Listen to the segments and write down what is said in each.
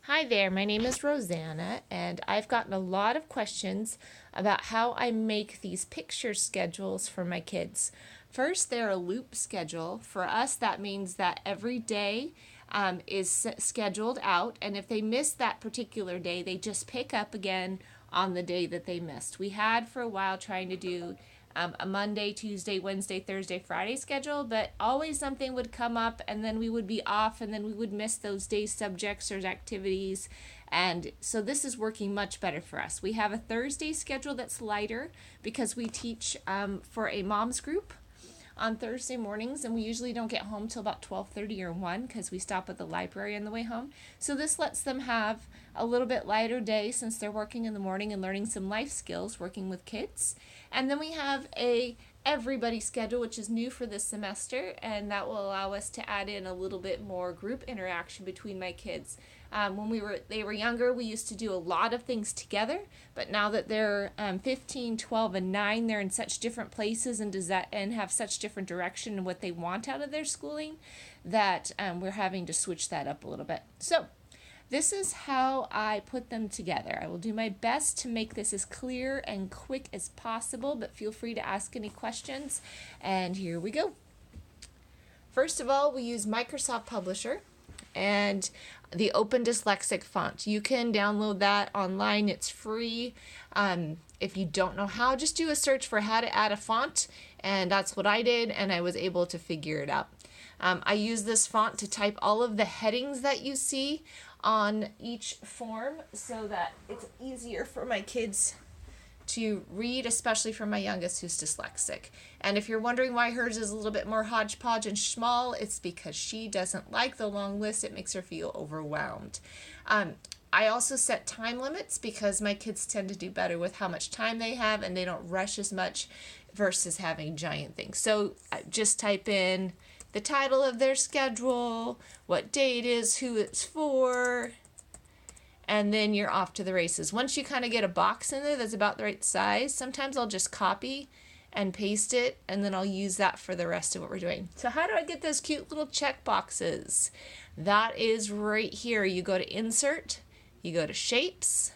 Hi there, my name is Rosanna, and I've gotten a lot of questions about how I make these picture schedules for my kids. First, they're a loop schedule. For us, that means that every day is scheduled out, and if they miss that particular day, they just pick up again on the day that they missed. We had for a while trying to do a Monday, Tuesday, Wednesday, Thursday, Friday schedule, but always something would come up and then we would be off and then we would miss those days' subjects or activities. And so this is working much better for us. We have a Thursday schedule that's lighter because we teach for a mom's group on Thursday mornings, and we usually don't get home till about 12:30 or 1 because we stop at the library on the way home. So this lets them have a little bit lighter day since they're working in the morning and learning some life skills working with kids. And then we have a everybody schedule, which is new for this semester, and that will allow us to add in a little bit more group interaction between my kids. When they were younger, we used to do a lot of things together, but now that they're 15, 12, and 9, they're in such different places and have such different direction in what they want out of their schooling that we're having to switch that up a little bit. So this is how I put them together. I will do my best to make this as clear and quick as possible, but feel free to ask any questions. And here we go. First of all, we use Microsoft Publisher and the Open Dyslexic font. You can download that online. It's free. If you don't know how, just do a search for how to add a font, and that's what I did, and I was able to figure it out. I use this font to type all of the headings that you see on each form so that it's easier for my kids to read, especially for my youngest who's dyslexic. And if you're wondering why hers is a little bit more hodgepodge and small, it's because she doesn't like the long list. It makes her feel overwhelmed. I also set time limits because my kids tend to do better with how much time they have and they don't rush as much versus having giant things. So just type in the title of their schedule, what day it is, who it's for, and then you're off to the races. Once you kind of get a box in there that's about the right size, sometimes I'll just copy and paste it, and then I'll use that for the rest of what we're doing. So how do I get those cute little check boxes? That is right here. You go to Insert, you go to Shapes,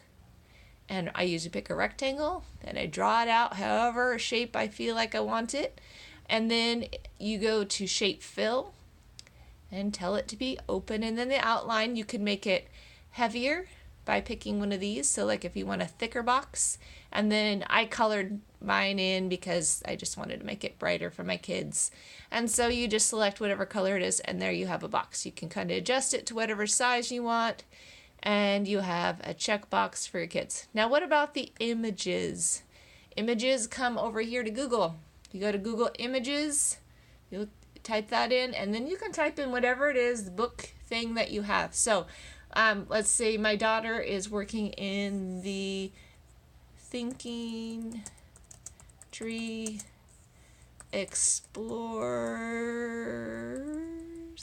and I usually pick a rectangle, and I draw it out however shape I feel like I want it. And then you go to Shape Fill and tell it to be open. And then the outline, you can make it heavier by picking one of these. So like if you want a thicker box, and then I colored mine in because I just wanted to make it brighter for my kids. And so you just select whatever color it is, and there you have a box. You can kind of adjust it to whatever size you want, and you have a checkbox for your kids. Now what about the images? Images come over here to Google. You go to Google Images, you type that in, and then you can type in whatever it is, the book thing that you have. So let's say my daughter is working in the Thinking Tree Explorers.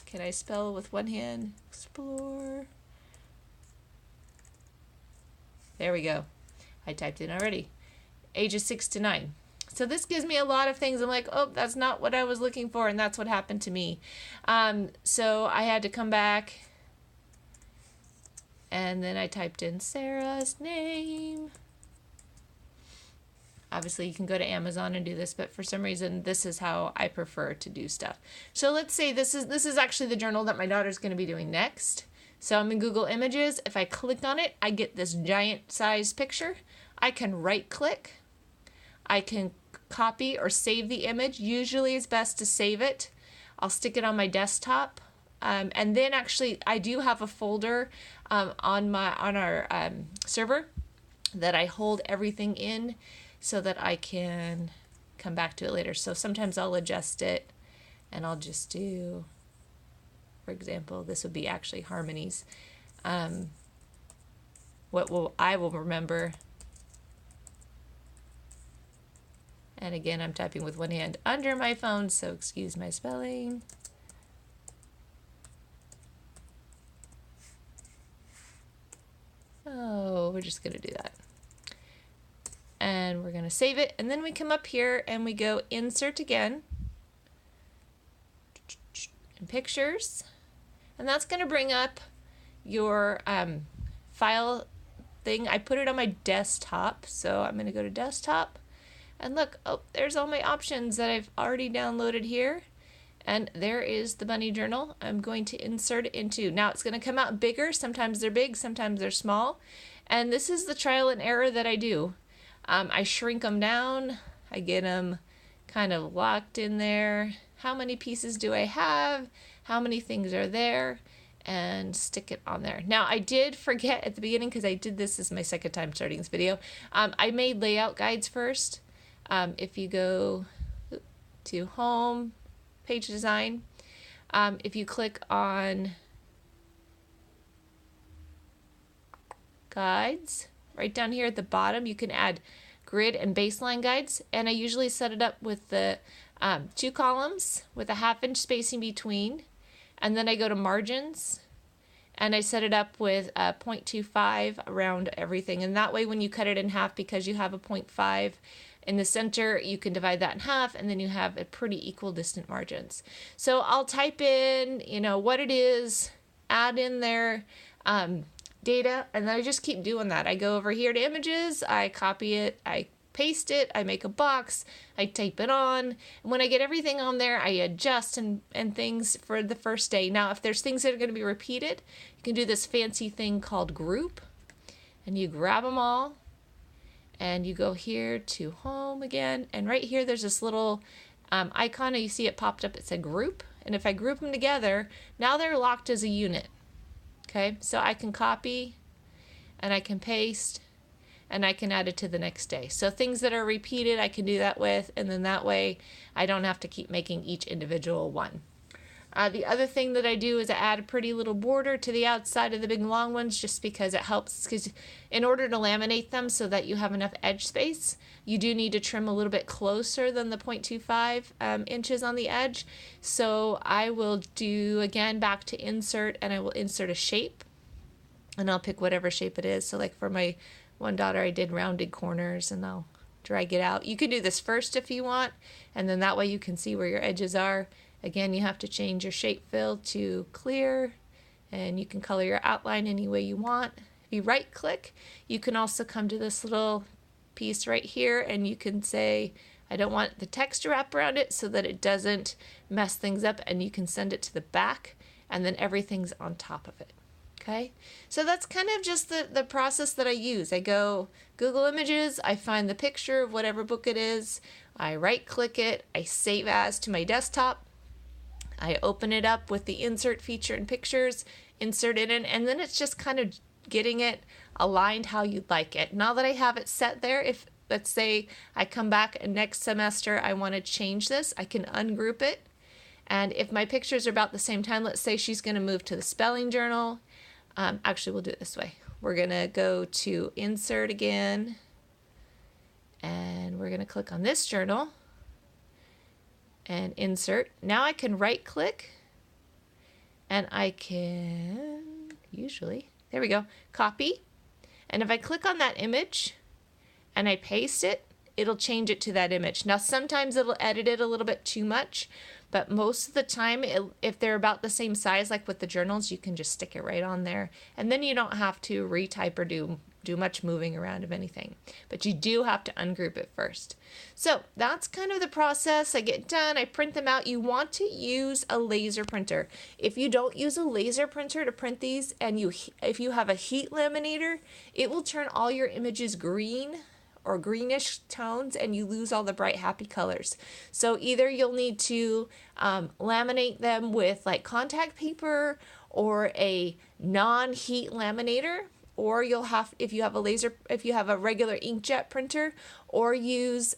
Can I spell with one hand? Explore. There we go. I typed in already. Ages 6 to 9. So this gives me a lot of things. I'm like, oh, that's not what I was looking for, and that's what happened to me. So I had to come back, and then I typed in Sarah's name. Obviously, you can go to Amazon and do this, but for some reason, this is how I prefer to do stuff. So let's say this is actually the journal that my daughter's going to be doing next. So I'm in Google Images. If I click on it, I get this giant size picture. I can right-click. I can copy or save the image. Usually it's best to save it. I'll stick it on my desktop. And then actually I do have a folder on our server that I hold everything in so that I can come back to it later. So sometimes I'll adjust it and I'll just do, for example, this would be actually harmonies. I will remember. And again, I'm typing with one hand under my phone, so excuse my spelling. Oh, we're just going to do that. And we're going to save it. And then we come up here and we go Insert again. And Pictures. And that's going to bring up your file thing. I put it on my desktop, so I'm going to go to desktop. And look, oh, there's all my options that I've already downloaded here. And there is the bunny journal. I'm going to insert it into. Now it's going to come out bigger. Sometimes they're big, sometimes they're small. And this is the trial and error that I do. I shrink them down. I get them kind of locked in there. How many pieces do I have? How many things are there? And stick it on there. Now I did forget at the beginning, because I did this as my second time starting this video. I made layout guides first. If you go to home, page design, if you click on guides, right down here at the bottom, you can add grid and baseline guides. And I usually set it up with the 2 columns with a 1/2 inch spacing between. And then I go to margins and I set it up with 0.25 around everything. And that way when you cut it in half, because you have a 0.5 in the center, you can divide that in half, and then you have a pretty equal distant margins. So I'll type in, what it is, add in their data, and then I just keep doing that. I go over here to images, I copy it, I paste it, I make a box, I type it on, and when I get everything on there, I adjust and things for the first day. Now, if there's things that are going to be repeated, you can do this fancy thing called group, and you grab them all, and you go here to home again, and right here there's this little icon, and you see it popped up, it said group, and if I group them together, now they're locked as a unit. Okay, so I can copy, and I can paste, and I can add it to the next day. So things that are repeated, I can do that with, and then that way I don't have to keep making each individual one. The other thing that I do is I add a pretty little border to the outside of the big long ones, just because it helps, because in order to laminate them so that you have enough edge space, you do need to trim a little bit closer than the 0.25 inches on the edge. So I will do, again, back to insert, and I will insert a shape, and I'll pick whatever shape it is. So like for my one daughter, I did rounded corners, and I'll drag it out. You can do this first if you want, and then that way you can see where your edges are. Again, you have to change your shape fill to clear, and you can color your outline any way you want. If you right click, you can also come to this little piece right here, and you can say, I don't want the text to wrap around it so that it doesn't mess things up, and you can send it to the back, and then everything's on top of it. Okay, so that's kind of just the process that I use. I go Google Images, I find the picture of whatever book it is, I right click it, I save as to my desktop, I open it up with the insert feature in pictures, insert it in, and then it's just kind of getting it aligned how you'd like it. Now that I have it set there, if let's say I come back and next semester I want to change this, I can ungroup it. And if my pictures are about the same time, let's say she's going to move to the spelling journal. Actually, we'll do it this way. We're going to go to insert again, and we're going to click on this journal and insert. Now I can right click, and I can usually, there we go, copy. And if I click on that image and I paste it, it'll change it to that image. Now sometimes it'll edit it a little bit too much, but most of the time, if they're about the same size, like with the journals, you can just stick it right on there. And then you don't have to retype or do much moving around of anything. But you do have to ungroup it first. So that's kind of the process. I get done, I print them out. You want to use a laser printer. If you don't use a laser printer to print these, and if you have a heat laminator, it will turn all your images green or greenish tones, and you lose all the bright happy colors. So either you'll need to laminate them with like contact paper or a non-heat laminator, or you'll have, if you have a regular inkjet printer, or use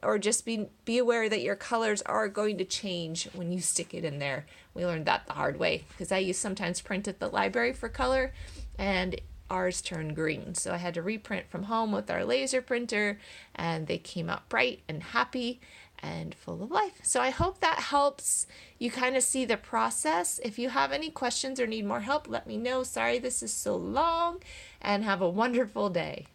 or just be aware that your colors are going to change when you stick it in there. We learned that the hard way, because I sometimes print at the library for color, and ours turned green. So I had to reprint from home with our laser printer, and they came out bright and happy and full of life. So I hope that helps you kind of see the process. If you have any questions or need more help, let me know. Sorry this is so long, and have a wonderful day.